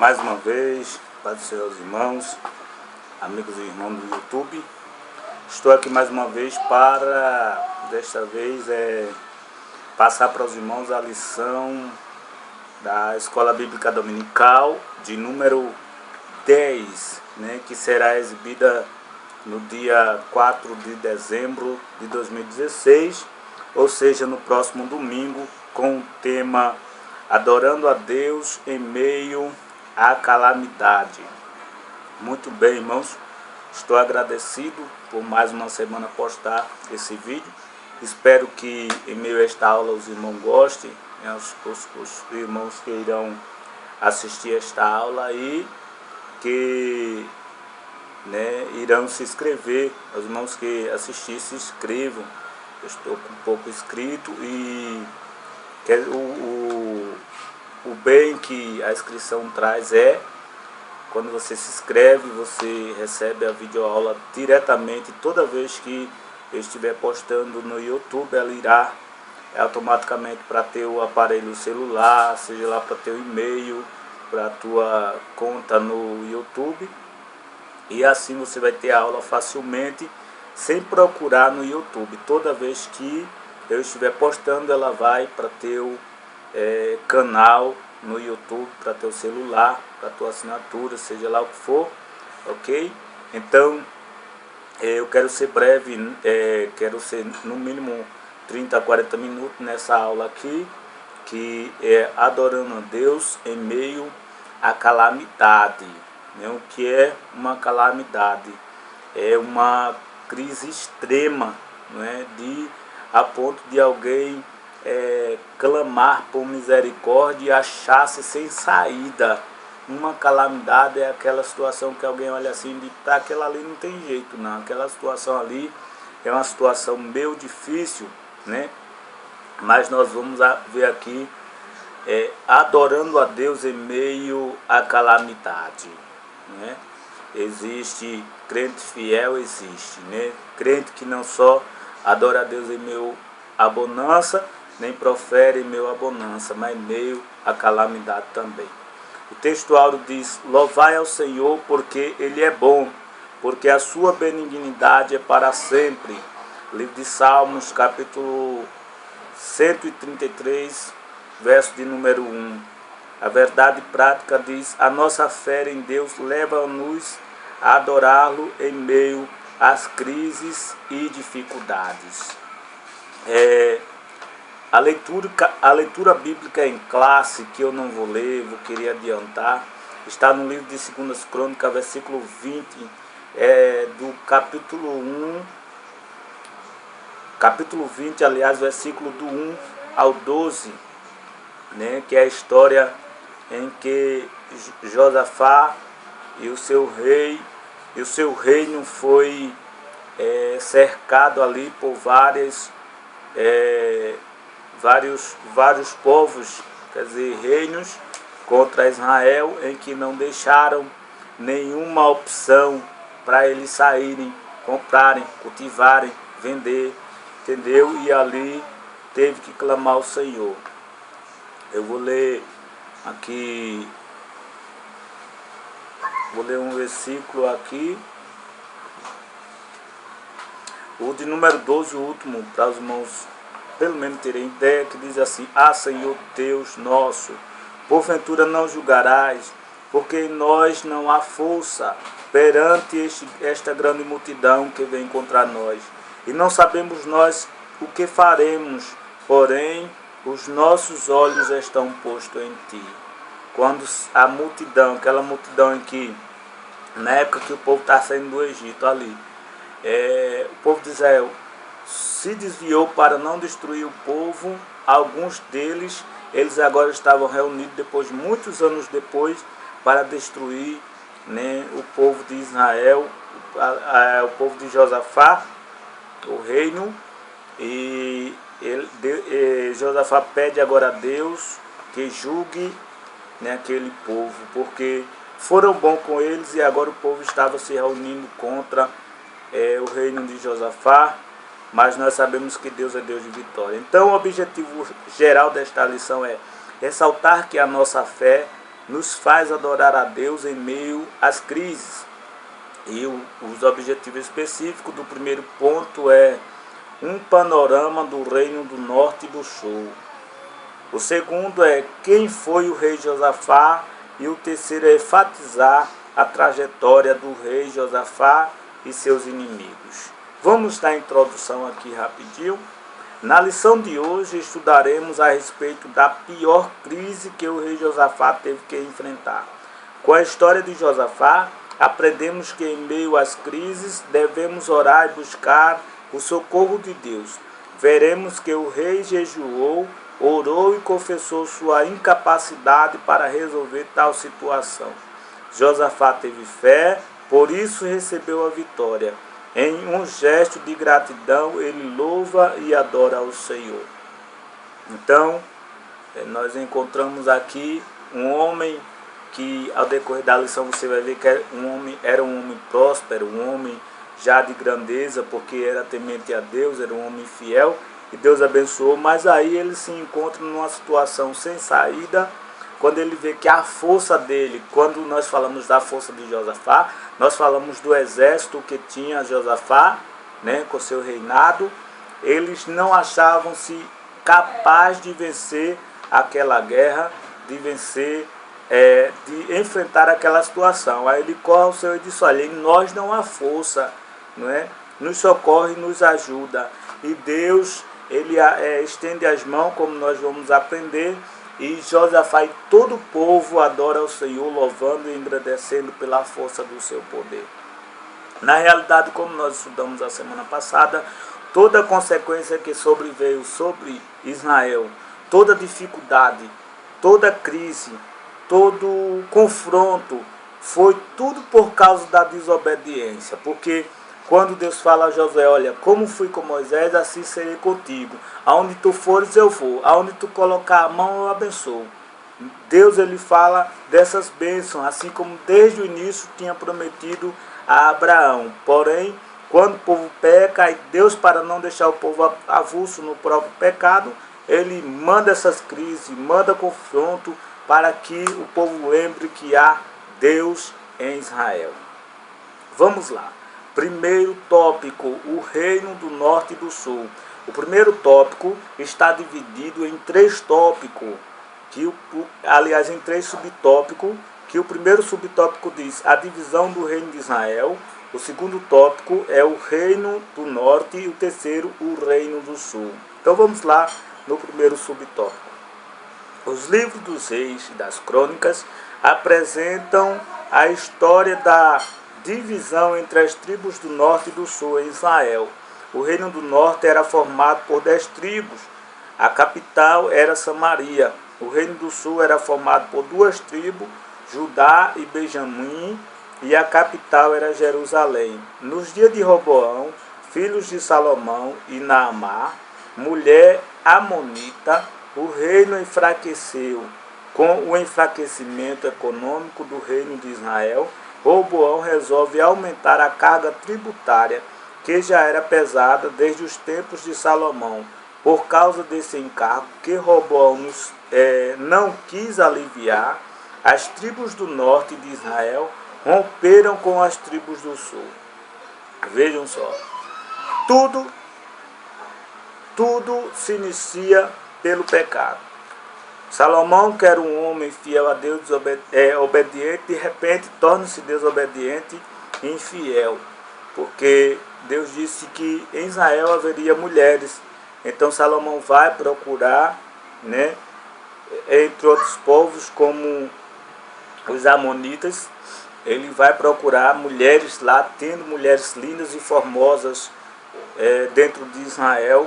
Mais uma vez, Pai do Senhor, irmãos, amigos e irmãos do YouTube. Estou aqui mais uma vez para, desta vez, passar para os irmãos a lição da Escola Bíblica Dominical de número 10, que será exibida no dia 4 de dezembro de 2016, ou seja, no próximo domingo, com o tema Adorando a Deus em meio à calamidade. Muito bem, irmãos, estou agradecido por mais uma semana postar esse vídeo. Espero que em meio a esta aula os irmãos gostem, os irmãos que irão assistir esta aula e que irão se inscrever. Os irmãos que assistir se inscrevam. Eu estou com pouco inscrito e o bem que a inscrição traz quando você se inscreve, você recebe a videoaula diretamente. Toda vez que eu estiver postando no YouTube, ela irá automaticamente para teu aparelho celular, seja lá para teu e-mail, para a tua conta no YouTube. E assim você vai ter a aula facilmente, sem procurar no YouTube. Toda vez que eu estiver postando, ela vai para teu canal no YouTube, para teu celular, para tua assinatura, seja lá o que for, ok? Então, eu quero ser breve, quero ser no mínimo 30 a 40 minutos nessa aula aqui, que é adorando a Deus em meio à calamidade. O que é uma calamidade? É uma crise extrema, a ponto de alguém clamar por misericórdia e achar-se sem saída. Uma calamidade é aquela situação que alguém olha assim e diz, tá, aquela ali não tem jeito não, aquela situação ali é uma situação meio difícil, mas nós vamos ver aqui adorando a Deus em meio à calamidade. Existe crente fiel, existe, crente que não só adora a Deus em meio à bonança, nem profere em meio à bonança, mas em meio à calamidade também. O texto áureo diz: louvai ao Senhor porque Ele é bom, porque a sua benignidade é para sempre. Livro de Salmos, capítulo 133, verso de número 1. A verdade prática diz: a nossa fé em Deus leva-nos a adorá-lo em meio às crises e dificuldades. A leitura bíblica em classe, que eu não vou ler, queria adiantar, está no livro de 2 Crônicas, versículo 20, do capítulo 20, aliás, versículo do 1 ao 12, que é a história em que Josafá e o seu reino foi cercado ali por vários povos, quer dizer, reinos contra Israel, em que não deixaram nenhuma opção para eles saírem, comprarem, cultivarem, vender, entendeu? E ali teve que clamar ao Senhor. Eu vou ler aqui, um versículo aqui, o de número 12, o último, para os irmãos pelo menos terem ideia, que diz assim: ah, Senhor Deus nosso, porventura não julgarás, porque em nós não há força perante esta grande multidão que vem contra nós, e não sabemos nós o que faremos, porém os nossos olhos estão postos em ti. Quando a multidão, aquela multidão em que, na época que o povo está saindo do Egito ali, o povo de Israel se desviou para não destruir o povo. Alguns deles, eles agora estavam reunidos muitos anos depois, para destruir o povo de Israel, o povo de Josafá, o reino. E Josafá pede agora a Deus que julgue aquele povo, porque foram bons com eles e agora o povo estava se reunindo contra o reino de Josafá. Mas nós sabemos que Deus é Deus de vitória. Então o objetivo geral desta lição é ressaltar que a nossa fé nos faz adorar a Deus em meio às crises. E os objetivos específicos do primeiro ponto é um panorama do reino do norte e do sul. O segundo é quem foi o rei Josafá, e o terceiro é enfatizar a trajetória do rei Josafá e seus inimigos. Vamos dar a introdução aqui rapidinho. Na lição de hoje estudaremos a respeito da pior crise que o rei Josafá teve que enfrentar. Com a história de Josafá, aprendemos que em meio às crises devemos orar e buscar o socorro de Deus. Veremos que o rei jejuou, orou e confessou sua incapacidade para resolver tal situação. Josafá teve fé, por isso recebeu a vitória. Em um gesto de gratidão, ele louva e adora ao Senhor. Então, nós encontramos aqui um homem que, ao decorrer da lição, você vai ver que era um homem próspero, um homem já de grandeza, porque era temente a Deus, era um homem fiel, e Deus abençoou, mas aí ele se encontra numa situação sem saída, quando ele vê que a força dele, quando nós falamos da força de Josafá, nós falamos do exército que tinha Josafá, né, com seu reinado, eles não achavam-se capazes de vencer aquela guerra, de vencer, de enfrentar aquela situação. Aí ele corre ao Senhor e diz: olha, em nós não há força, não é? Nos socorre e nos ajuda. E Deus, ele estende as mãos, como nós vamos aprender, e Josafá e todo o povo adora ao Senhor, louvando e agradecendo pela força do seu poder. Na realidade, como nós estudamos a semana passada, toda consequência que sobreveio sobre Israel, toda dificuldade, toda crise, todo confronto, foi tudo por causa da desobediência. Porque quando Deus fala a Josué: olha, como fui com Moisés, assim serei contigo. Aonde tu fores, eu vou. Aonde tu colocar a mão, eu abençoo. Deus, ele fala dessas bênçãos, assim como desde o início tinha prometido a Abraão. Porém, quando o povo peca, e Deus, para não deixar o povo avulso no próprio pecado, ele manda essas crises, manda confronto, para que o povo lembre que há Deus em Israel. Vamos lá. Primeiro tópico, o reino do norte e do sul. O primeiro tópico está dividido em 3 tópicos, em 3 subtópicos, que o primeiro subtópico diz a divisão do reino de Israel, o segundo tópico é o reino do norte e o terceiro o reino do sul. Então vamos lá no primeiro subtópico. Os livros dos reis e das crônicas apresentam a história da divisão entre as tribos do norte e do sul em Israel. O reino do norte era formado por 10 tribos. A capital era Samaria. O reino do sul era formado por 2 tribos, Judá e Benjamim, e a capital era Jerusalém. Nos dias de Roboão, filhos de Salomão e Naamá, mulher amonita, o reino enfraqueceu. Com o enfraquecimento econômico do reino de Israel, Roboão resolve aumentar a carga tributária, que já era pesada desde os tempos de Salomão. Por causa desse encargo que Roboão não quis aliviar, as tribos do norte de Israel romperam com as tribos do sul. Vejam só, tudo se inicia pelo pecado. Salomão, que era um homem fiel a Deus, obediente, de repente torna-se desobediente e infiel, porque Deus disse que em Israel haveria mulheres. Então Salomão vai procurar, né, entre outros povos como os amonitas, ele vai procurar mulheres lá, tendo mulheres lindas e formosas dentro de Israel,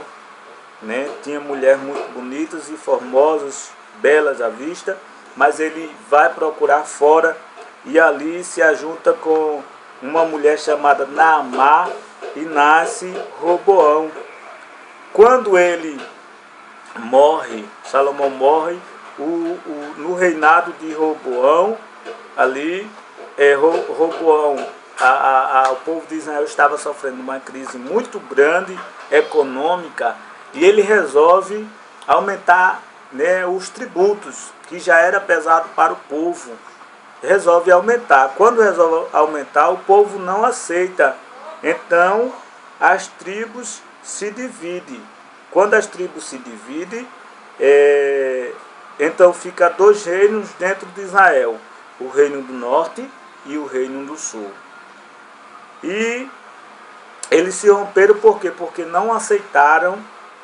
né? Tinha mulheres muito bonitas e formosas, belas à vista, mas ele vai procurar fora e ali se ajunta com uma mulher chamada Naamá e nasce Roboão. Quando ele morre, Salomão morre, no reinado de Roboão, ali Roboão, o povo de Israel estava sofrendo uma crise muito grande, econômica, e ele resolve aumentar, né, os tributos. que já era pesado para o povo, resolve aumentar. Quando resolve aumentar, o povo não aceita. Então, as tribos se dividem. Quando as tribos se dividem, então fica dois reinos dentro de Israel, o reino do norte e o reino do sul. E eles se romperam por quê? Porque não aceitaram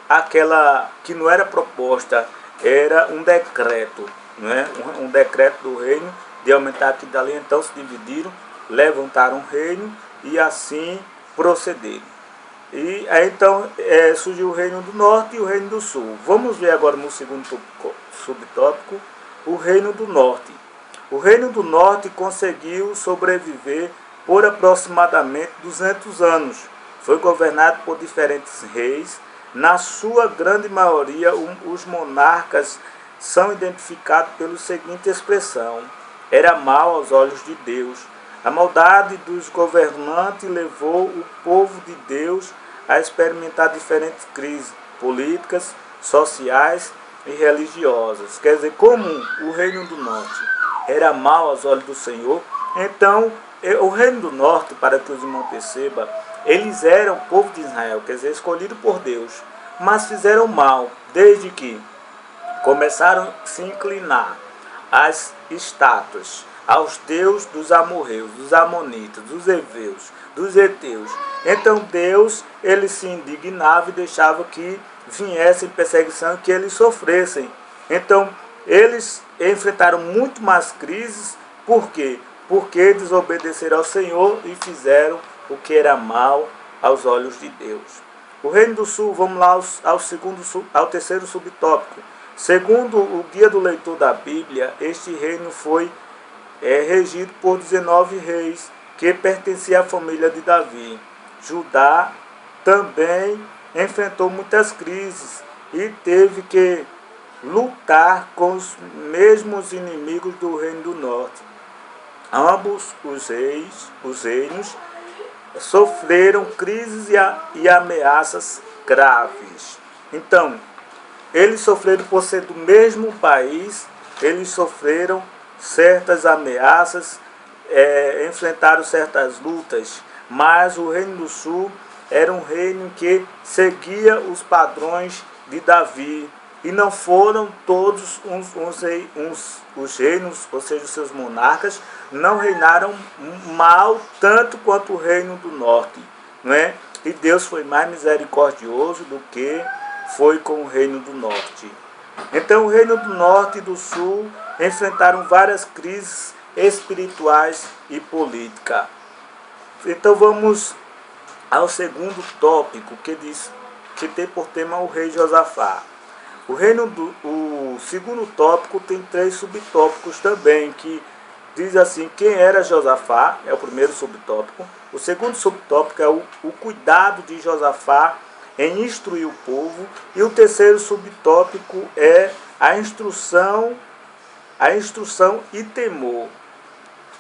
aquela que não era proposta, era um decreto, não é? Um decreto do reino de aumentar aqui e dali. Então se dividiram, levantaram o reino e assim procederam. E aí então surgiu o reino do norte e o reino do sul. Vamos ver agora no segundo subtópico, o reino do norte. O reino do norte conseguiu sobreviver por aproximadamente 200 anos. Foi governado por diferentes reis. Na sua grande maioria, os monarcas são identificados pela seguinte expressão: era mau aos olhos de Deus. A maldade dos governantes levou o povo de Deus a experimentar diferentes crises políticas, sociais e religiosas. Quer dizer, como o reino do norte era mau aos olhos do Senhor, então o reino do norte, para que os irmãos percebam, eles eram o povo de Israel, quer dizer, escolhido por Deus, mas fizeram mal, desde que começaram a se inclinar às estátuas, aos deuses dos amorreus, dos amonitas, dos heveus, dos heteus. Então Deus, ele se indignava e deixava que viessem perseguição, que eles sofressem. Então eles enfrentaram muito mais crises. Por quê? Porque desobedeceram ao Senhor e fizeram o que era mal aos olhos de Deus. O reino do sul, vamos lá ao terceiro subtópico. Segundo o guia do leitor da Bíblia, este reino foi regido por 19 reis que pertenciam à família de Davi. Judá também enfrentou muitas crises e teve que lutar com os mesmos inimigos do reino do norte. Ambos os reinos sofreram crises e ameaças graves. Então, eles sofreram por ser do mesmo país, eles sofreram certas ameaças, enfrentaram certas lutas, mas o reino do sul era um reino que seguia os padrões de Davi, e não foram todos os reinos, ou seja, os seus monarcas, não reinaram mal tanto quanto o reino do norte, não é? E Deus foi mais misericordioso do que foi com o reino do norte. Então o reino do norte e do sul enfrentaram várias crises espirituais e políticas. Então vamos ao segundo tópico, que tem por tema o rei Josafá. O segundo tópico tem 3 subtópicos também, que diz assim: quem era Josafá, é o primeiro subtópico. O segundo subtópico é o cuidado de Josafá em instruir o povo. E o terceiro subtópico é a instrução e temor.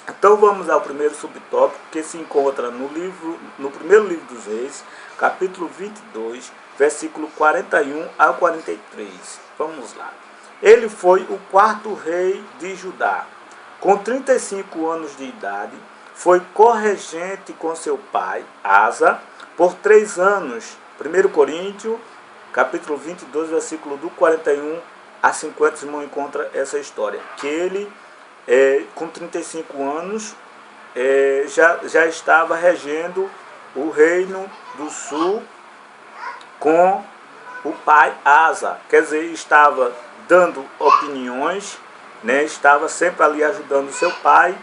Então vamos ao primeiro subtópico, que se encontra no primeiro livro dos Reis, capítulo 22, versículo 41 ao 43. Vamos lá. Ele foi o 4º rei de Judá. Com 35 anos de idade, foi corregente com seu pai, Asa, por 3 anos. 1 Coríntios, capítulo 22, versículo do 41 a 50, os irmãos encontram essa história. Que ele, com 35 anos, já estava regendo o reino do sul com o pai Asa. Quer dizer, estava dando opiniões, né? Estava sempre ali ajudando seu pai,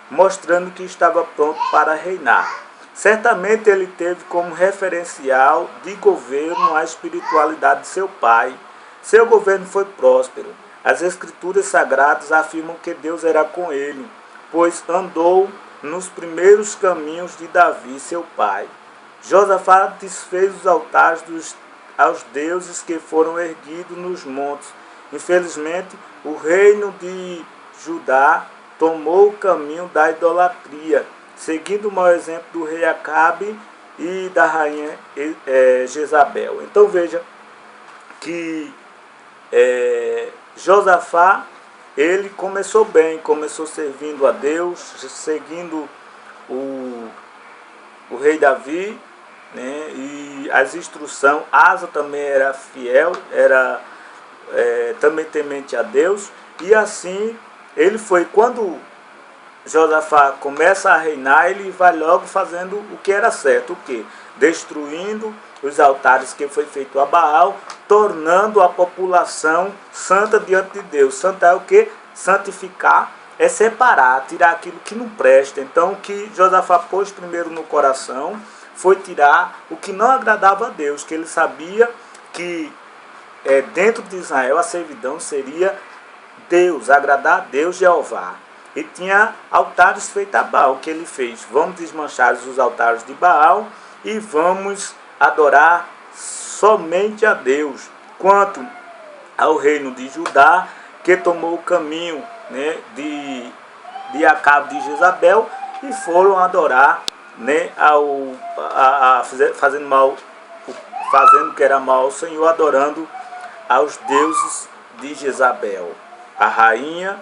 mostrando que estava pronto para reinar. Certamente ele teve como referencial de governo a espiritualidade de seu pai. Seu governo foi próspero. As escrituras sagradas afirmam que Deus era com ele, pois andou nos primeiros caminhos de Davi, seu pai. Josafá desfez os altares aos deuses que foram erguidos nos montes. Infelizmente, o reino de Judá tomou o caminho da idolatria, seguindo o mau exemplo do rei Acabe e da rainha Jezabel. Então veja que Josafá, ele começou bem, começou servindo a Deus, seguindo o rei Davi, né, e as instruções. Asa também era fiel, era também temente a Deus, e assim ele foi. Quando Josafá começa a reinar, ele vai logo fazendo o que era certo, o que? Destruindo os altares que foi feito a Baal, tornando a população santa diante de Deus. Santa é o que? Santificar é separar, tirar aquilo que não presta. Então o que Josafá pôs primeiro no coração foi tirar o que não agradava a Deus, que ele sabia que dentro de Israel a servidão seria Deus, agradar a Deus, Jeová. E tinha altares feitos a Baal. O que ele fez? Vamos desmanchar os altares de Baal e vamos adorar somente a Deus. Quanto ao reino de Judá, que tomou o caminho, né, de Acabe de Jezabel, e foram adorar, né, fazendo que era mal ao Senhor, adorando aos deuses de Jezabel, a rainha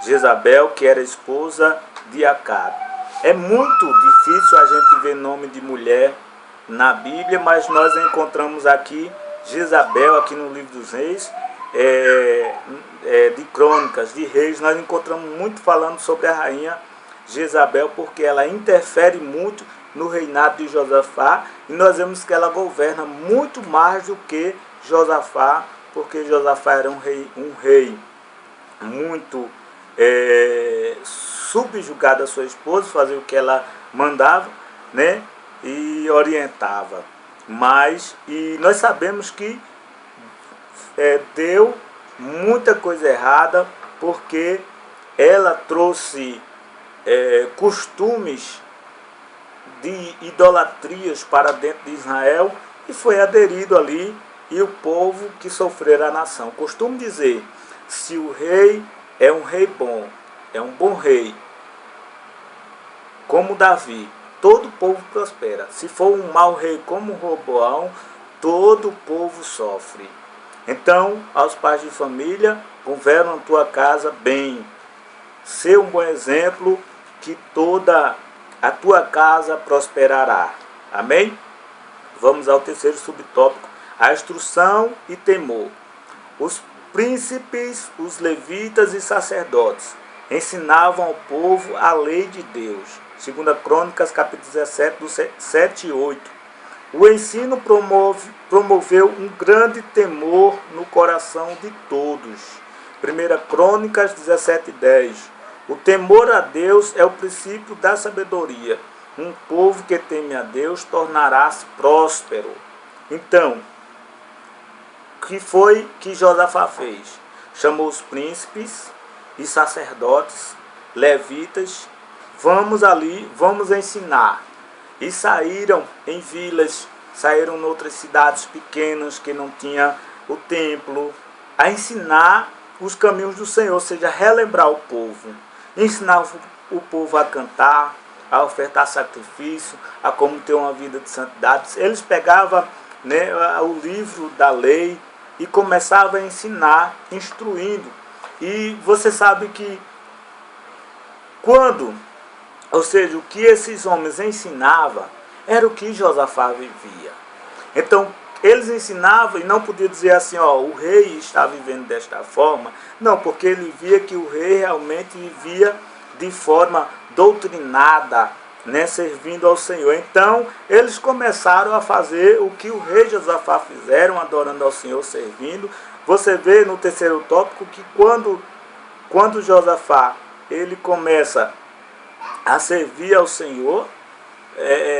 Jezabel, que era esposa de Acabe. É muito difícil a gente ver nome de mulher na Bíblia, mas nós encontramos aqui Jezabel, aqui no livro dos Reis, de Crônicas, de Reis, nós encontramos muito falando sobre a rainha Jezabel, porque ela interfere muito no reinado de Josafá, e nós vemos que ela governa muito mais do que Josafá, porque Josafá era um rei muito subjugado à sua esposa, fazia o que ela mandava, né, e orientava. E nós sabemos que deu muita coisa errada, porque ela trouxe costumes de idolatrias para dentro de Israel, e foi aderido ali, e o povo que sofreu a nação. Costumo dizer, se o rei é um rei bom, é um bom rei, como Davi, todo o povo prospera. Se for um mau rei como Roboão, todo o povo sofre. Então, aos pais de família, governa a tua casa bem. Ser um bom exemplo, que toda a tua casa prosperará. Amém? Vamos ao terceiro subtópico, a instrução e temor. Os príncipes, os levitas e sacerdotes ensinavam ao povo a lei de Deus. 2 Crônicas, capítulo 17, do 7 e 8. O ensino promoveu um grande temor no coração de todos. 1 Crônicas 17, 10. O temor a Deus é o princípio da sabedoria. Um povo que teme a Deus tornará-se próspero. Então, o que foi que Josafá fez? Chamou os príncipes e sacerdotes, levitas, vamos ali, vamos ensinar. E saíram em vilas, saíram em outras cidades pequenas que não tinha o templo, a ensinar os caminhos do Senhor, ou seja, relembrar o povo. Ensinar o povo a cantar, a ofertar sacrifício, a como ter uma vida de santidade. Eles pegavam, né, o livro da lei e começavam a ensinar, instruindo. E você sabe que ou seja, o que esses homens ensinavam era o que Josafá vivia. Então, eles ensinavam e não podia dizer assim, o rei está vivendo desta forma. Não, porque ele via que o rei realmente vivia de forma doutrinada, né, servindo ao Senhor. Então, eles começaram a fazer o que o rei Josafá fizeram, adorando ao Senhor, servindo. Você vê no terceiro tópico que quando Josafá ele começa a servir ao Senhor,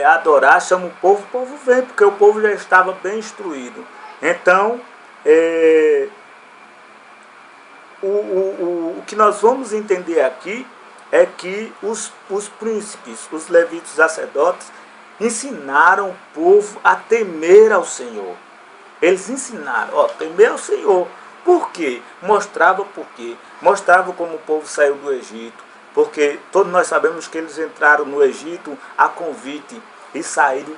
adorar, chama o povo vem, porque o povo já estava bem instruído. Então, o que nós vamos entender aqui é que os príncipes, os levitas, os sacerdotes, ensinaram o povo a temer ao Senhor. Eles ensinaram, temer ao Senhor. Por quê? Mostrava por quê. Mostrava como o povo saiu do Egito. Porque todos nós sabemos que eles entraram no Egito a convite e saíram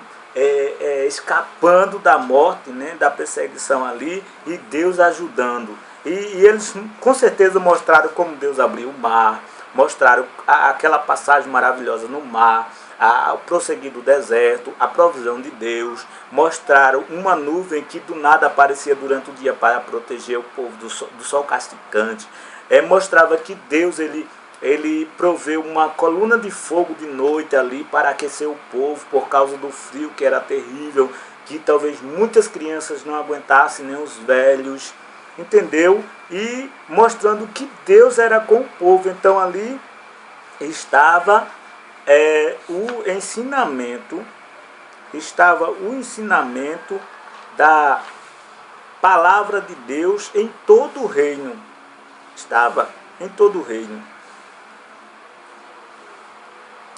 escapando da morte, né, da perseguição ali, e Deus ajudando. E eles com certeza mostraram como Deus abriu o mar, mostraram aquela passagem maravilhosa no mar, o prosseguir do deserto, a provisão de Deus, mostraram uma nuvem que do nada aparecia durante o dia para proteger o povo do sol castigante. Mostrava que Deus ele proveu uma coluna de fogo de noite ali para aquecer o povo por causa do frio que era terrível, que talvez muitas crianças não aguentassem, nem os velhos, entendeu? E mostrando que Deus era com o povo. Então ali estava o ensinamento da palavra de Deus em todo o reino. Estava em todo o reino.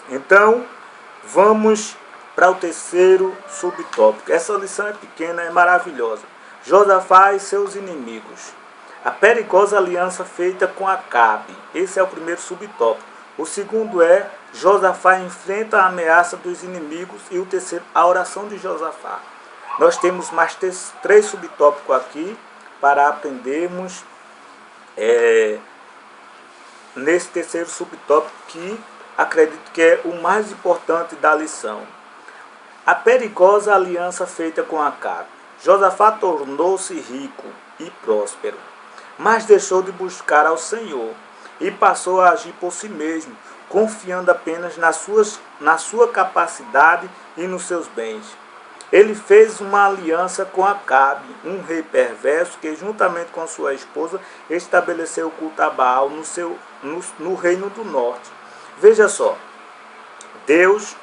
Então, vamos para o terceiro subtópico. Essa lição é pequena, é maravilhosa. Josafá e seus inimigos. A perigosa aliança feita com Acabe. Esse é o primeiro subtópico. O segundo é Josafá enfrenta a ameaça dos inimigos. E o terceiro, a oração de Josafá. Nós temos mais três subtópicos aqui para aprendermos nesse terceiro subtópico, que acredito que é o mais importante da lição. A perigosa aliança feita com Acabe. Josafá tornou-se rico e próspero, mas deixou de buscar ao Senhor e passou a agir por si mesmo, confiando apenas na sua capacidade e nos seus bens. Ele fez uma aliança com Acabe, um rei perverso que, juntamente com sua esposa, estabeleceu o culto a Baal no reino do norte. Veja só, Deus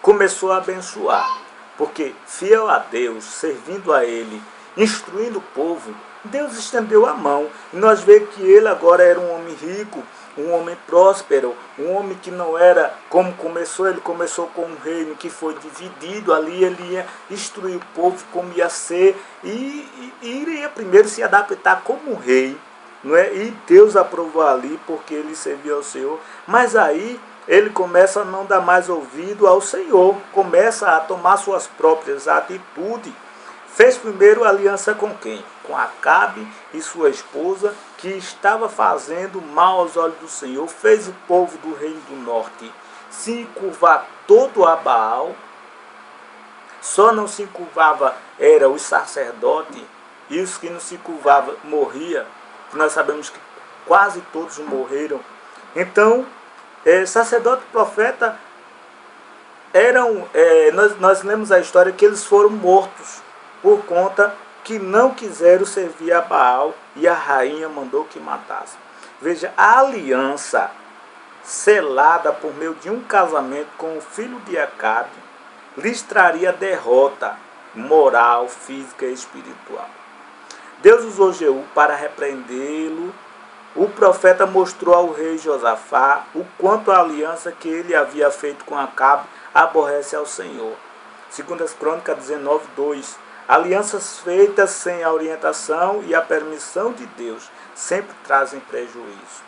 começou a abençoar, porque fiel a Deus, servindo a Ele, instruindo o povo, Deus estendeu a mão. E nós vemos que ele agora era um homem rico, um homem próspero, um homem que não era como começou. Ele começou com um reino que foi dividido ali, ele ia instruir o povo como ia ser, e iria primeiro se adaptar como rei, não é? E Deus aprovou ali porque ele servia ao Senhor. Mas aí ele começa a não dar mais ouvido ao Senhor, começa a tomar suas próprias atitudes. Fez primeiro aliança com quem? Com Acabe e sua esposa, que estava fazendo mal aos olhos do Senhor. Fez o povo do reino do norte se curvar todo a Baal. Só não se curvava era os sacerdotes, e os que não se curvavam morriam. Nós sabemos que quase todos morreram. Então, sacerdote e profeta eram, nós lemos a história que eles foram mortos por conta que não quiseram servir a Baal, e a rainha mandou que matassem. Veja, a aliança selada por meio de um casamento com o filho de Acabe lhes traria derrota moral, física e espiritual. Deus usou Jeú para repreendê-lo. O profeta mostrou ao rei Josafá o quanto a aliança que ele havia feito com Acabe aborrece ao Senhor. 2 Crônicas 19:2. Alianças feitas sem a orientação e a permissão de Deus sempre trazem prejuízo.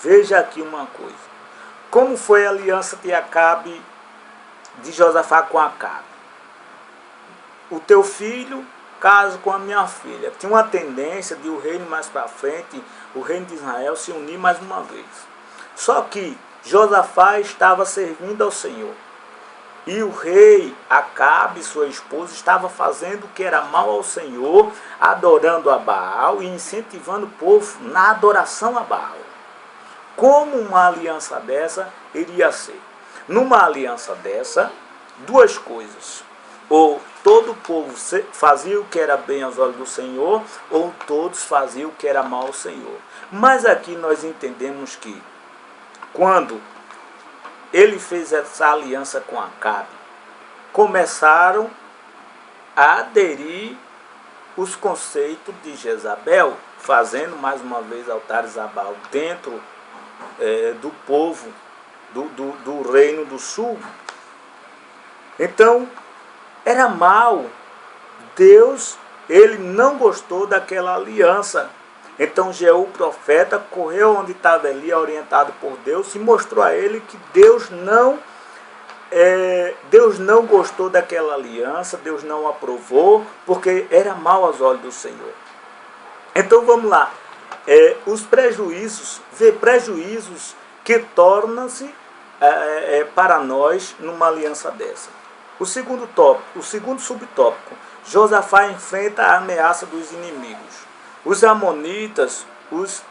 Veja aqui uma coisa. Como foi a aliança de Josafá com Acabe? O teu filho casa com a minha filha. Tinha uma tendência de o reino mais para frente, o reino de Israel, se unir mais uma vez. Só que Josafá estava servindo ao Senhor. E o rei Acabe, sua esposa, estava fazendo o que era mal ao Senhor, adorando a Baal e incentivando o povo na adoração a Baal. Como uma aliança dessa iria ser? Numa aliança dessa, duas coisas. Ou todo o povo fazia o que era bem aos olhos do Senhor, ou todos faziam o que era mal ao Senhor. Mas aqui nós entendemos que, quando ele fez essa aliança com Acabe, começaram a aderir os conceitos de Jezabel, fazendo mais uma vez altares a Baal dentro do povo do reino do sul. Então, era mal. Deus, ele não gostou daquela aliança. Então Jeú, profeta, correu onde estava Eli, orientado por Deus, e mostrou a ele que Deus não gostou daquela aliança, Deus não aprovou, porque era mal aos olhos do Senhor. Então vamos lá. os prejuízos, ver prejuízos que tornam-se para nós numa aliança dessa. O segundo subtópico, Josafá enfrenta a ameaça dos inimigos. Os amonitas, os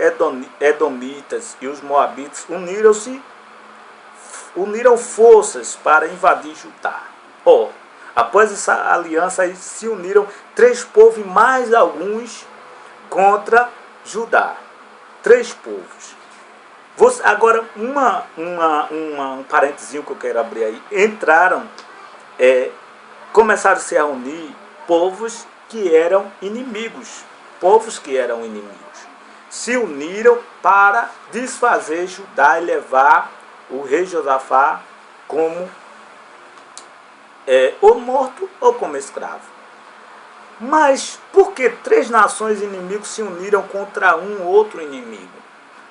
edomitas e os moabitas uniram forças para invadir Judá. Após essa aliança, se uniram 3 povos e mais alguns contra Judá. 3 povos. Agora, um parentezinho que eu quero abrir aí. Começaram a se reunir povos que eram inimigos. Se uniram para desfazer Judá e levar o rei Josafá como ou morto ou como escravo. Mas por que 3 nações inimigos se uniram contra um outro inimigo?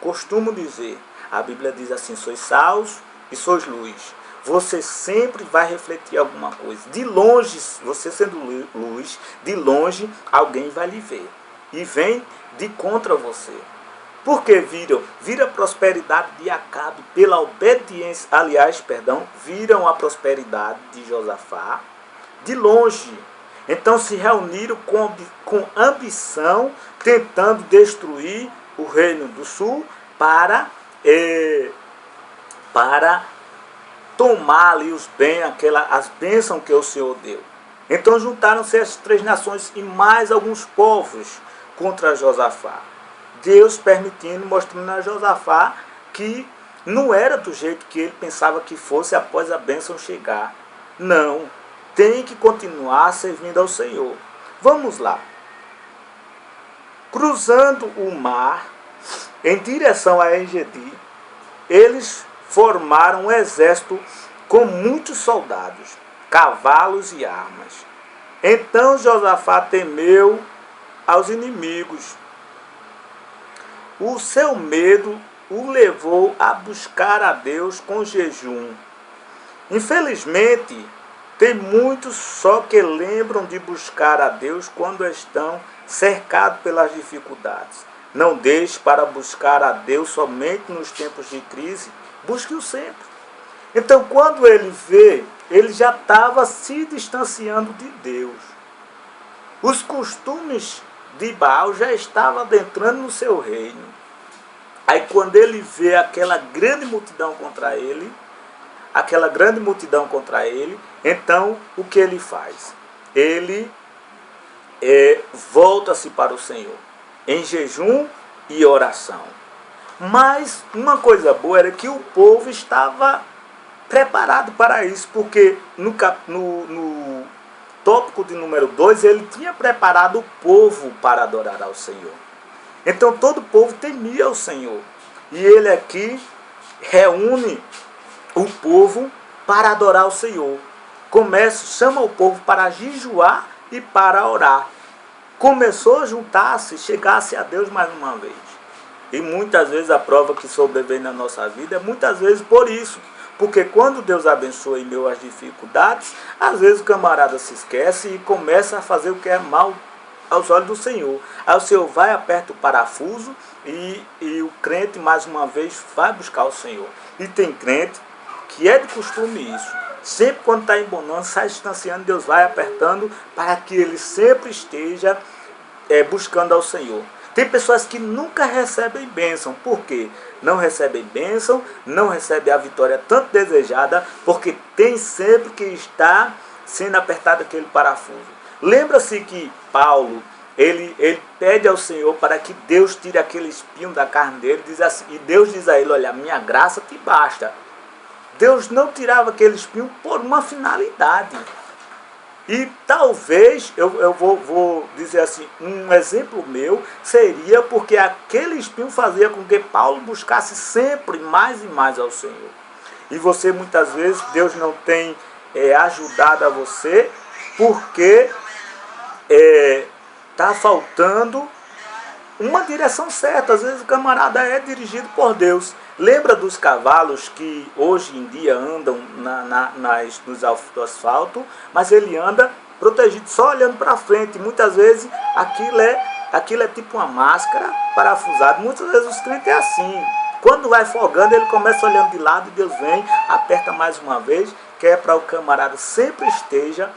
Costumo dizer, a Bíblia diz assim, sois saus e sois luz. Você sempre vai refletir alguma coisa. De longe, você sendo luz, de longe alguém vai lhe ver. E vem de contra você. Porque viram a prosperidade de Acabe pela obediência, viram a prosperidade de Josafá de longe. Então se reuniram com ambição, tentando destruir o reino do sul para tomar ali as bênçãos que o Senhor deu. Então juntaram-se as 3 nações e mais alguns povos contra Josafá. Deus permitindo, mostrando a Josafá que não era do jeito que ele pensava que fosse após a bênção chegar. Não, tem que continuar servindo ao Senhor. Vamos lá. Cruzando o mar, em direção a Engedi, eles formaram um exército com muitos soldados, cavalos e armas. Então Josafá temeu aos inimigos. O seu medo o levou a buscar a Deus com jejum. Infelizmente, tem muitos só que lembram de buscar a Deus quando estão cercados pelas dificuldades. Não deixe para buscar a Deus somente nos tempos de crise, busque-o sempre. Então, quando ele vê, ele já estava se distanciando de Deus. Os costumes de Baal já estavam adentrando no seu reino. Aí, quando ele vê aquela grande multidão contra ele, então, o que ele faz? Ele volta-se para o Senhor, em jejum e oração. Mas uma coisa boa era que o povo estava preparado para isso, porque no tópico de número 2, ele tinha preparado o povo para adorar ao Senhor. Então todo o povo temia o Senhor. E ele aqui reúne o povo para adorar o Senhor. Chama o povo para jejuar e para orar. Começou a juntar-se, chegar-se a Deus mais uma vez. E muitas vezes a prova que sobrevém na nossa vida é muitas vezes por isso. Porque quando Deus abençoa em meio às dificuldades, às vezes o camarada se esquece e começa a fazer o que é mal aos olhos do Senhor. Aí o Senhor vai, aperta o parafuso e o crente mais uma vez vai buscar o Senhor. E tem crente que é de costume isso. Sempre quando está em bonança, sai distanciando, Deus vai apertando para que ele sempre esteja buscando ao Senhor. Tem pessoas que nunca recebem bênção. Por quê? Não recebem bênção, não recebem a vitória tanto desejada, porque tem sempre que estar sendo apertado aquele parafuso. Lembra-se que Paulo, ele pede ao Senhor para que Deus tire aquele espinho da carne dele, diz assim, e Deus diz a ele, olha, minha graça te basta. Deus não tirava aquele espinho por uma finalidade. E talvez, eu vou dizer assim, um exemplo meu seria porque aquele espinho fazia com que Paulo buscasse sempre mais e mais ao Senhor. E você muitas vezes, Deus não tem ajudado a você porque está faltando uma direção certa. Às vezes o camarada é dirigido por Deus. Lembra dos cavalos que hoje em dia andam no asfalto, mas ele anda protegido, só olhando para frente. Muitas vezes aquilo é aquilo é tipo uma máscara parafusada. Muitas vezes os crentes é assim. Quando vai folgando, ele começa olhando de lado e Deus vem, aperta mais uma vez, que é para o camarada sempre esteja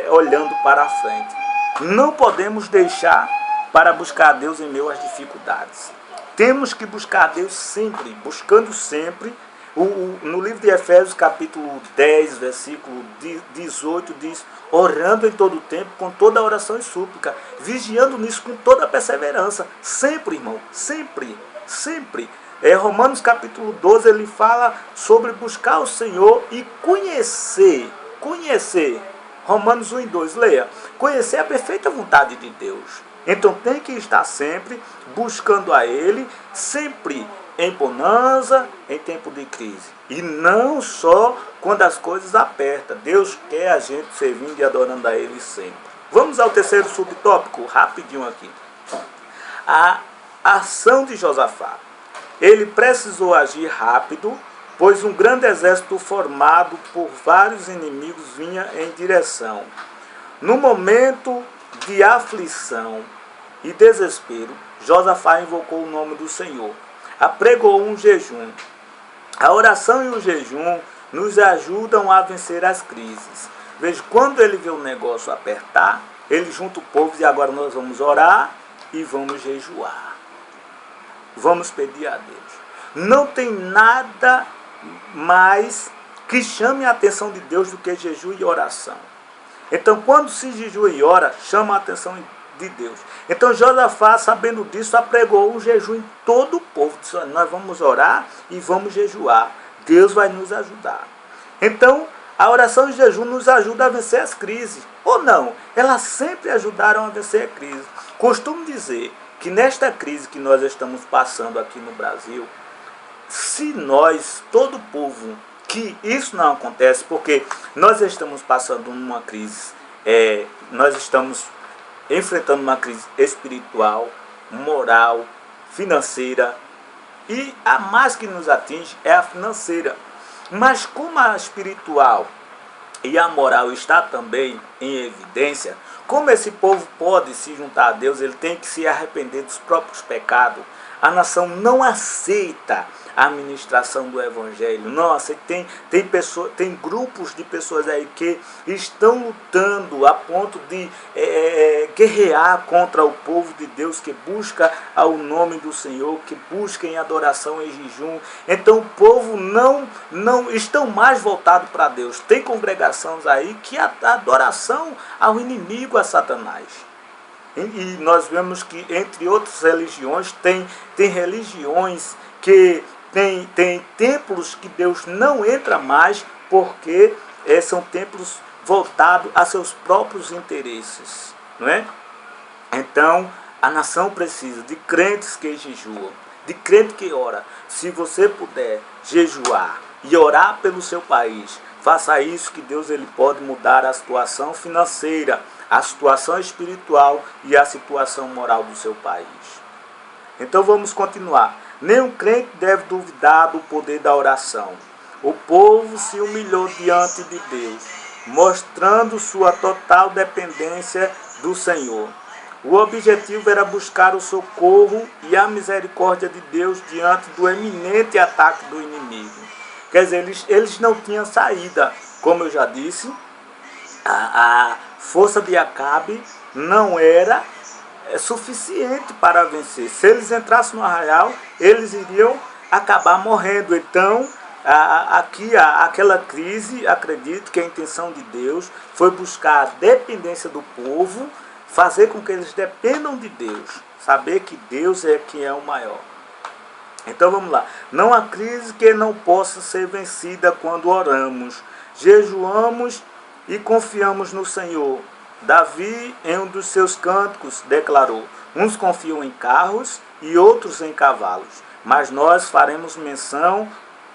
olhando para a frente. Não podemos deixar para buscar a Deus em meio às dificuldades. Temos que buscar a Deus sempre, buscando sempre. No livro de Efésios, capítulo 10, versículo 18, diz: orando em todo o tempo, com toda oração e súplica, vigiando nisso com toda a perseverança. Sempre, irmão, sempre, sempre. Romanos capítulo 12, ele fala sobre buscar o Senhor e conhecer. Romanos 1 e 2, leia. Conhecer a perfeita vontade de Deus. Então tem que estar sempre buscando a Ele, sempre em bonança, em tempo de crise. E não só quando as coisas apertam. Deus quer a gente servindo e adorando a Ele sempre. Vamos ao terceiro subtópico, rapidinho aqui. A ação de Josafá. Ele precisou agir rápido, pois um grande exército formado por vários inimigos vinha em direção. No momento de aflição e desespero, Josafá invocou o nome do Senhor. Apregou um jejum. A oração e o jejum nos ajudam a vencer as crises. Veja, quando ele vê o negócio apertar, ele junta o povo e agora nós vamos orar e vamos jejuar. Vamos pedir a Deus. Não tem nada mais que chame a atenção de Deus do que jejum e oração. Então, quando se jejua e ora, chama a atenção de Deus. Então, Josafá, sabendo disso, apregou um jejum em todo o povo. Disse: nós vamos orar e vamos jejuar. Deus vai nos ajudar. Então, a oração e o jejum nos ajuda a vencer as crises. Ou não, elas sempre ajudaram a vencer a crise. Costumo dizer que nesta crise que nós estamos passando aqui no Brasil, se nós, todo o povo, que isso não acontece, porque nós estamos passando uma crise, nós estamos enfrentando uma crise espiritual, moral, financeira, e a mais que nos atinge é a financeira. Mas como a espiritual e a moral está também em evidência, como esse povo pode se juntar a Deus, ele tem que se arrepender dos próprios pecados. A nação não aceita a ministração do Evangelho, não aceita. Tem grupos de pessoas aí que estão lutando a ponto de guerrear contra o povo de Deus, que busca o nome do Senhor, que busca em adoração e jejum. Então o povo não estão mais voltados para Deus. Tem congregações aí que a adoração ao inimigo, a Satanás. E nós vemos que, entre outras religiões, tem religiões que tem templos que Deus não entra mais, porque são templos voltados a seus próprios interesses, não é? Então, a nação precisa de crentes que jejuam, de crente que ora. Se você puder jejuar e orar pelo seu país, faça isso, que Deus ele pode mudar a situação financeira, a situação espiritual e a situação moral do seu país. Então vamos continuar. Nenhum crente deve duvidar do poder da oração. O povo se humilhou diante de Deus, mostrando sua total dependência do Senhor. O objetivo era buscar o socorro e a misericórdia de Deus diante do eminente ataque do inimigo. Quer dizer, eles não tinham saída. Como eu já disse, a força de Acabe não era suficiente para vencer. Se eles entrassem no arraial, eles iriam acabar morrendo. Então, aquela crise, acredito que a intenção de Deus foi buscar a dependência do povo, fazer com que eles dependam de Deus, saber que Deus é quem é o maior. Então vamos lá. Não há crise que não possa ser vencida quando oramos, jejuamos e confiamos no Senhor. Davi, em um dos seus cânticos, declarou: uns confiam em carros e outros em cavalos, mas nós faremos menção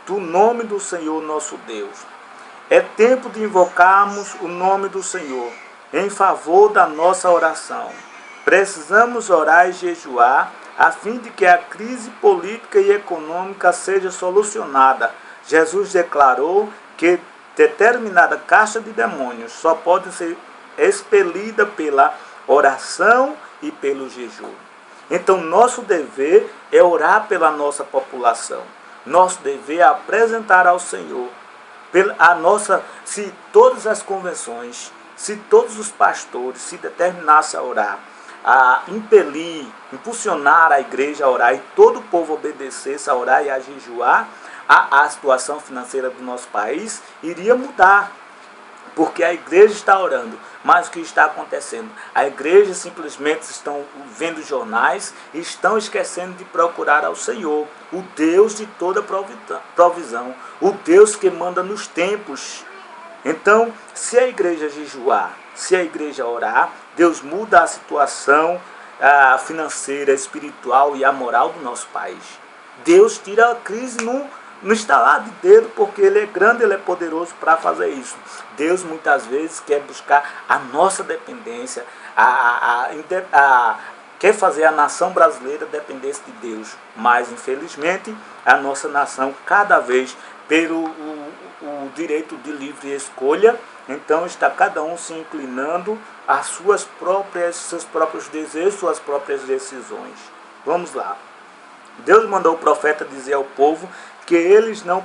do nome do Senhor nosso Deus. É tempo de invocarmos o nome do Senhor em favor da nossa oração. Precisamos orar e jejuar a fim de que a crise política e econômica seja solucionada. Jesus declarou que determinada casta de demônios só pode ser expelida pela oração e pelo jejum. Então, nosso dever é orar pela nossa população. Nosso dever é apresentar ao Senhor se todas as convenções, se todos os pastores se determinassem a orar, a impulsionar a igreja a orar e todo o povo obedecesse a orar e a jejuar, a situação financeira do nosso país iria mudar. Porque a igreja está orando, mas o que está acontecendo? A igreja simplesmente estão vendo jornais e estão esquecendo de procurar ao Senhor, o Deus de toda provisão, o Deus que manda nos tempos. Então, se a igreja jejuar, se a igreja orar, Deus muda a situação financeira, espiritual e a moral do nosso país. Deus tira a crise no estalar de dedo, porque Ele é grande, Ele é poderoso para fazer isso. Deus muitas vezes quer buscar a nossa dependência, quer fazer a nação brasileira dependesse de Deus. Mas, infelizmente, a nossa nação, cada vez pelo o direito de livre escolha, então está cada um se inclinando às seus próprios desejos, suas próprias decisões. Vamos lá. Deus mandou o profeta dizer ao povo que eles não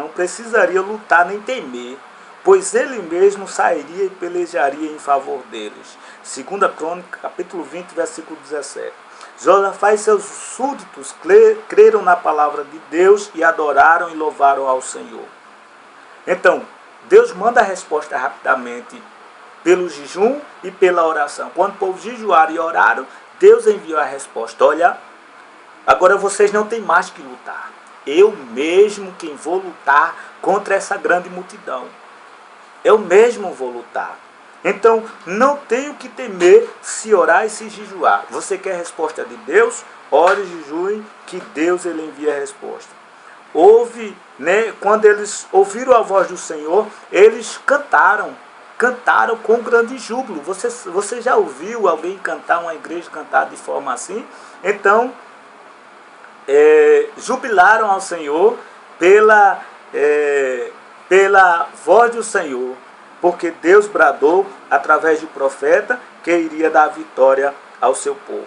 precisariam lutar nem temer, pois ele mesmo sairia e pelejaria em favor deles. 2 Crônica, capítulo 20, versículo 17. Josafá e seus súditos creram na palavra de Deus e adoraram e louvaram ao Senhor. Então, Deus manda a resposta rapidamente pelo jejum e pela oração. Quando o povo jejuaram e oraram, Deus enviou a resposta. Olha, agora vocês não têm mais que lutar. Eu mesmo quem vou lutar contra essa grande multidão. Eu mesmo vou lutar. Então, não tenho que temer se orar e se jejuar. Você quer a resposta de Deus? Ore e jejue, que Deus ele envia a resposta. Quando eles ouviram a voz do Senhor, eles cantaram com grande júbilo. Você já ouviu alguém cantar, uma igreja cantar de forma assim? Então, jubilaram ao Senhor pela voz do Senhor, porque Deus bradou através do profeta que iria dar vitória ao seu povo.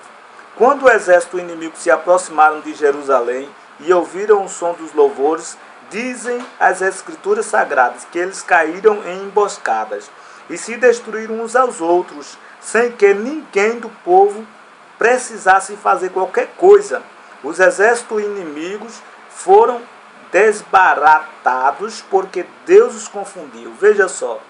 Quando o exército inimigo se aproximaram de Jerusalém e ouviram o som dos louvores, dizem as escrituras sagradas que eles caíram em emboscadas e se destruíram uns aos outros, sem que ninguém do povo precisasse fazer qualquer coisa. Os exércitos inimigos foram desbaratados porque Deus os confundiu. Veja só,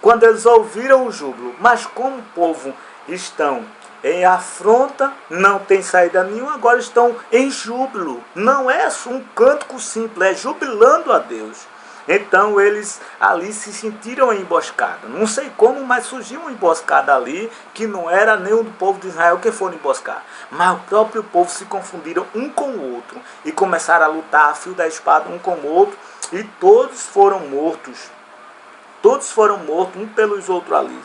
quando eles ouviram o júbilo, mas como o povo estão em afronta, não tem saída nenhuma, agora estão em júbilo. Não é um cântico simples, é jubilando a Deus. Então eles ali se sentiram em emboscada. Não sei como, mas surgiu uma emboscada ali, que não era nenhum do povo de Israel que foram emboscar. Mas o próprio povo se confundiram um com o outro e começaram a lutar a fio da espada um com o outro, e todos foram mortos. Todos foram mortos, um pelos outros ali.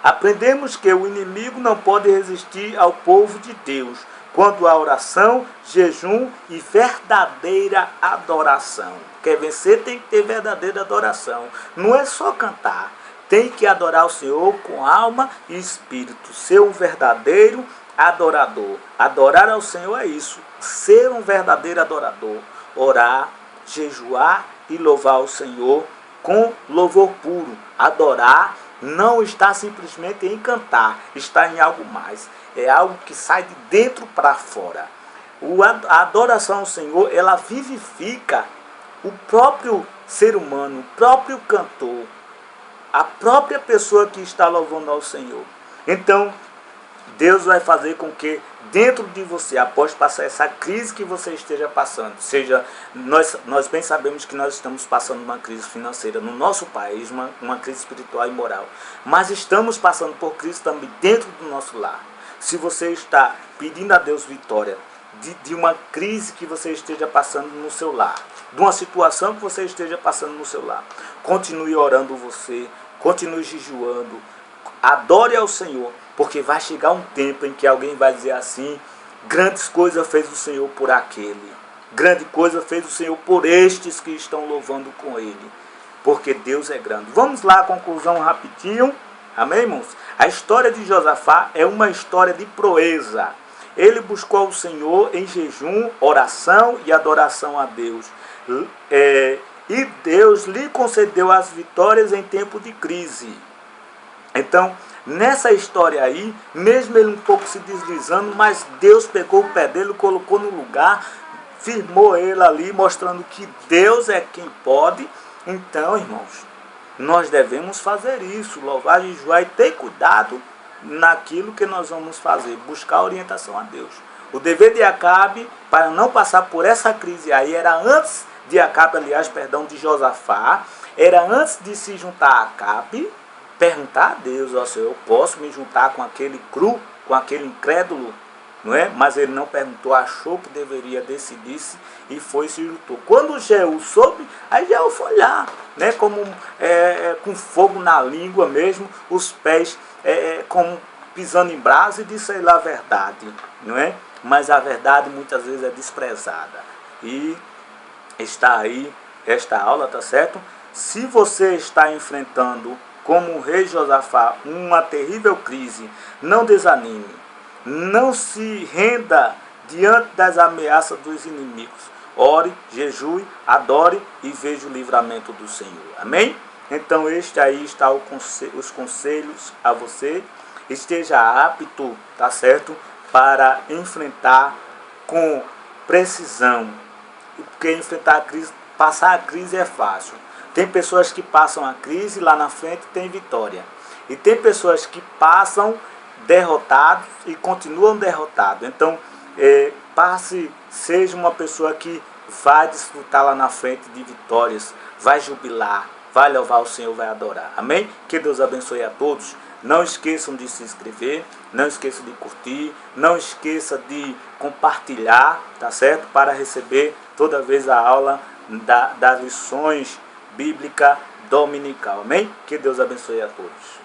Aprendemos que o inimigo não pode resistir ao povo de Deus quando há oração, jejum e verdadeira adoração. Quer vencer, tem que ter verdadeira adoração. Não é só cantar. Tem que adorar o Senhor com alma e espírito. Ser um verdadeiro adorador. Adorar ao Senhor é isso. Ser um verdadeiro adorador. Orar, jejuar e louvar o Senhor com louvor puro. Adorar não está simplesmente em cantar, está em algo mais. É algo que sai de dentro para fora. A adoração ao Senhor, ela vivifica o próprio ser humano, o próprio cantor, a própria pessoa que está louvando ao Senhor. Então, Deus vai fazer com que dentro de você, após passar essa crise que você esteja passando, seja, nós bem sabemos que nós estamos passando uma crise financeira no nosso país, uma crise espiritual e moral, mas estamos passando por crise também dentro do nosso lar. Se você está pedindo a Deus vitória de uma crise que você esteja passando no seu lar, de uma situação que você esteja passando no seu lar, continue orando você, continue jejuando, adore ao Senhor, porque vai chegar um tempo em que alguém vai dizer assim: grandes coisas fez o Senhor por aquele, grande coisa fez o Senhor por estes que estão louvando com Ele, porque Deus é grande. Vamos lá, a conclusão rapidinho, amém, irmãos? A história de Josafá é uma história de proeza. Ele buscou o Senhor em jejum, oração e adoração a Deus. E Deus lhe concedeu as vitórias em tempo de crise. Então, nessa história aí, mesmo ele um pouco se deslizando, mas Deus pegou o pé dele, colocou no lugar, firmou ele ali, mostrando que Deus é quem pode. Então, irmãos, nós devemos fazer isso, louvar, jejuar e ter cuidado naquilo que nós vamos fazer, buscar orientação a Deus. O dever de Acabe, para não passar por essa crise aí, era antes de Acabe, de Josafá, era antes de se juntar a Acabe, perguntar a Deus, ó Senhor, eu posso me juntar com aquele cru, com aquele incrédulo, não é? Mas ele não perguntou, achou que deveria decidir-se e foi se juntou. Quando Jeú soube, aí Jeú foi lá, né? Como com fogo na língua mesmo, os pés como pisando em brasa e disse lá a verdade, não é? Mas a verdade muitas vezes é desprezada. E está aí esta aula, tá certo? Se você está enfrentando, como o rei Josafá, uma terrível crise, não desanime, não se renda diante das ameaças dos inimigos. Ore, jejue, adore e veja o livramento do Senhor. Amém? Então este aí está os conselhos a você. Esteja apto, tá certo? Para enfrentar com precisão. Porque enfrentar a crise, passar a crise é fácil. Tem pessoas que passam a crise, lá na frente tem vitória. E tem pessoas que passam derrotados e continuam derrotados. Então, seja uma pessoa que vai desfrutar lá na frente de vitórias, vai jubilar, vai louvar o Senhor, vai adorar. Amém? Que Deus abençoe a todos. Não esqueçam de se inscrever, não esqueçam de curtir, não esqueça de compartilhar, tá certo? Para receber toda vez a aula das lições bíblica dominical. Amém? Que Deus abençoe a todos.